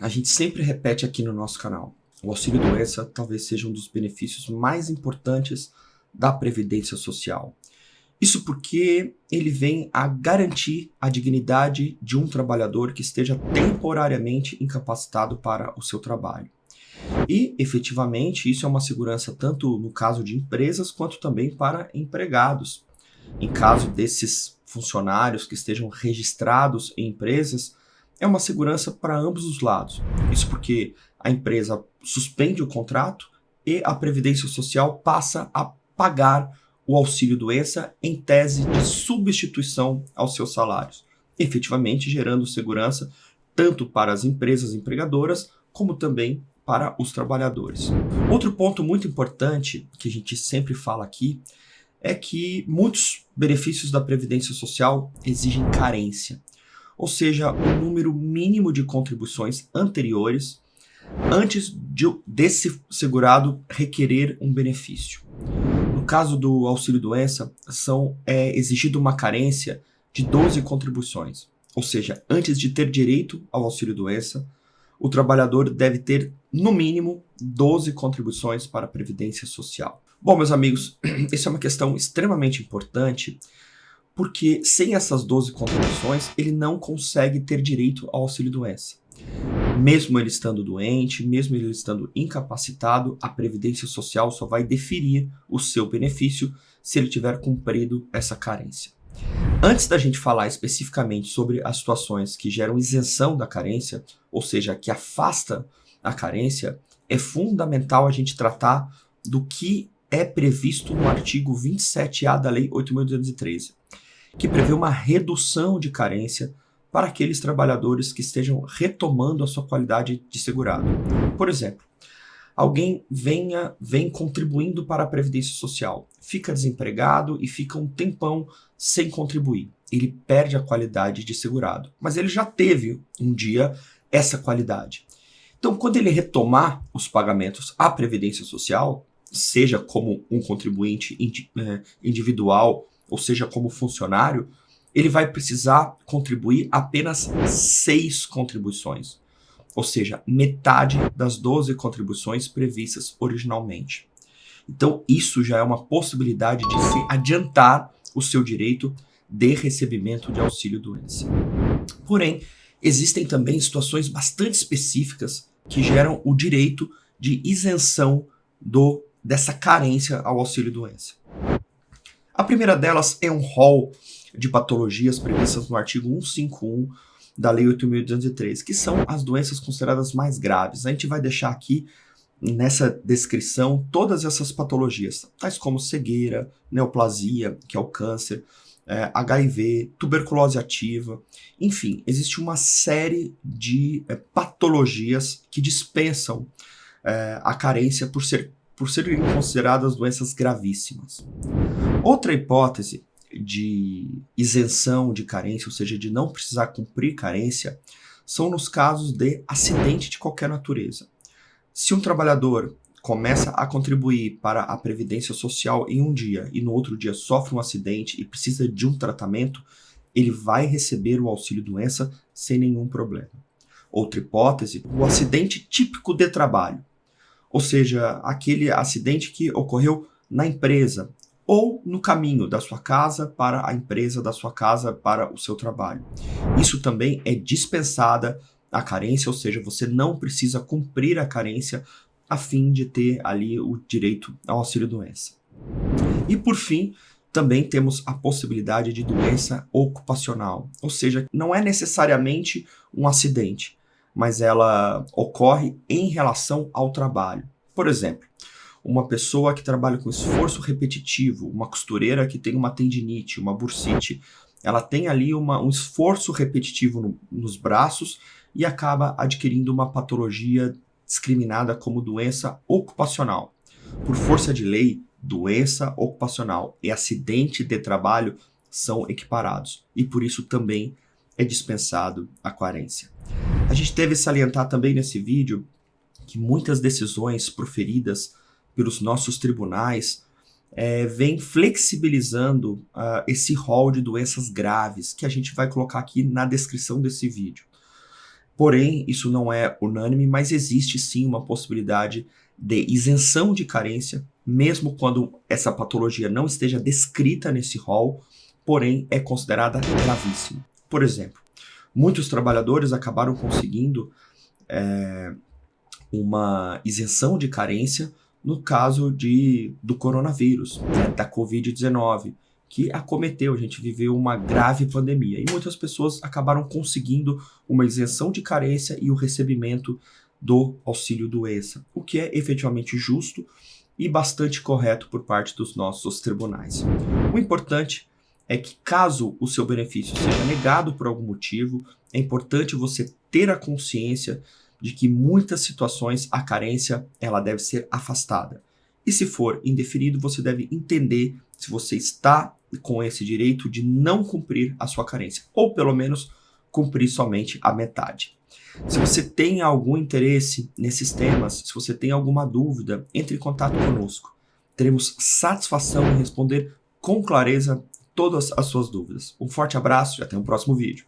A gente sempre repete aqui no nosso canal. O auxílio-doença talvez seja um dos benefícios mais importantes da Previdência Social. Isso porque ele vem a garantir a dignidade de um trabalhador que esteja temporariamente incapacitado para o seu trabalho. E, efetivamente, isso é uma segurança tanto no caso de empresas quanto também para empregados. Em caso desses funcionários que estejam registrados em empresas, é uma segurança para ambos os lados. Isso porque a empresa suspende o contrato e a Previdência Social passa a pagar o auxílio-doença em tese de substituição aos seus salários, efetivamente gerando segurança tanto para as empresas empregadoras como também para os trabalhadores. Outro ponto muito importante que a gente sempre fala aqui é que muitos benefícios da Previdência Social exigem carência, ou seja, um número mínimo de contribuições anteriores antes desse segurado requerer um benefício. No caso do auxílio-doença, é exigida uma carência de 12 contribuições, ou seja, antes de ter direito ao auxílio-doença, o trabalhador deve ter, no mínimo, 12 contribuições para a Previdência Social. Bom, meus amigos, isso é uma questão extremamente importante, porque sem essas 12 contribuições, ele não consegue ter direito ao auxílio-doença. Mesmo ele estando doente, mesmo ele estando incapacitado, a Previdência Social só vai deferir o seu benefício se ele tiver cumprido essa carência. Antes da gente falar especificamente sobre as situações que geram isenção da carência, ou seja, que afasta a carência, é fundamental a gente tratar do que é previsto no artigo 27A da Lei 8.213, que prevê uma redução de carência para aqueles trabalhadores que estejam retomando a sua qualidade de segurado. Por exemplo, alguém vem contribuindo para a Previdência Social, fica desempregado e fica um tempão sem contribuir. Ele perde a qualidade de segurado, mas ele já teve um dia essa qualidade. Então, quando ele retomar os pagamentos à Previdência Social, seja como um contribuinte individual, ou seja como funcionário, ele vai precisar contribuir apenas 6 contribuições, ou seja, metade das 12 contribuições previstas originalmente. Então, isso já é uma possibilidade de se adiantar o seu direito de recebimento de auxílio-doença. Porém, existem também situações bastante específicas que geram o direito de isenção dessa carência ao auxílio-doença. A primeira delas é um rol de patologias previstas no artigo 151 da Lei 8.213, que são as doenças consideradas mais graves. A gente vai deixar aqui nessa descrição todas essas patologias, tais como cegueira, neoplasia, que é o câncer, HIV, tuberculose ativa, enfim, existe uma série de patologias que dispensam a carência por serem consideradas doenças gravíssimas. Outra hipótese de isenção de carência, ou seja, de não precisar cumprir carência, são nos casos de acidente de qualquer natureza. Se um trabalhador começa a contribuir para a Previdência Social em um dia e no outro dia sofre um acidente e precisa de um tratamento, ele vai receber o auxílio-doença sem nenhum problema. Outra hipótese, o acidente típico de trabalho, ou seja, aquele acidente que ocorreu na empresa, ou no caminho da sua casa para a empresa, da sua casa para o seu trabalho. Isso também é dispensada a carência, ou seja, você não precisa cumprir a carência a fim de ter ali o direito ao auxílio-doença. E por fim, também temos a possibilidade de doença ocupacional, ou seja, não é necessariamente um acidente, mas ela ocorre em relação ao trabalho. Por exemplo, uma pessoa que trabalha com esforço repetitivo, uma costureira que tem uma tendinite, uma bursite, ela tem ali um esforço repetitivo nos braços e acaba adquirindo uma patologia discriminada como doença ocupacional. Por força de lei, doença ocupacional e acidente de trabalho são equiparados e por isso também é dispensado a carência. A gente deve salientar também nesse vídeo que muitas decisões proferidas pelos nossos tribunais vem flexibilizando esse rol de doenças graves que a gente vai colocar aqui na descrição desse vídeo. Porém, isso não é unânime, mas existe sim uma possibilidade de isenção de carência, mesmo quando essa patologia não esteja descrita nesse rol, porém é considerada gravíssima. Por exemplo, muitos trabalhadores acabaram conseguindo uma isenção de carência no caso do coronavírus, né, da Covid-19, que acometeu, a gente viveu uma grave pandemia e muitas pessoas acabaram conseguindo uma isenção de carência e o recebimento do auxílio-doença, o que é efetivamente justo e bastante correto por parte dos nossos tribunais. O importante é que, caso o seu benefício seja negado por algum motivo, é importante você ter a consciência de que em muitas situações a carência ela deve ser afastada. E se for indeferido, você deve entender se você está com esse direito de não cumprir a sua carência, ou pelo menos cumprir somente a metade. Se você tem algum interesse nesses temas, se você tem alguma dúvida, entre em contato conosco. Teremos satisfação em responder com clareza todas as suas dúvidas. Um forte abraço e até o próximo vídeo.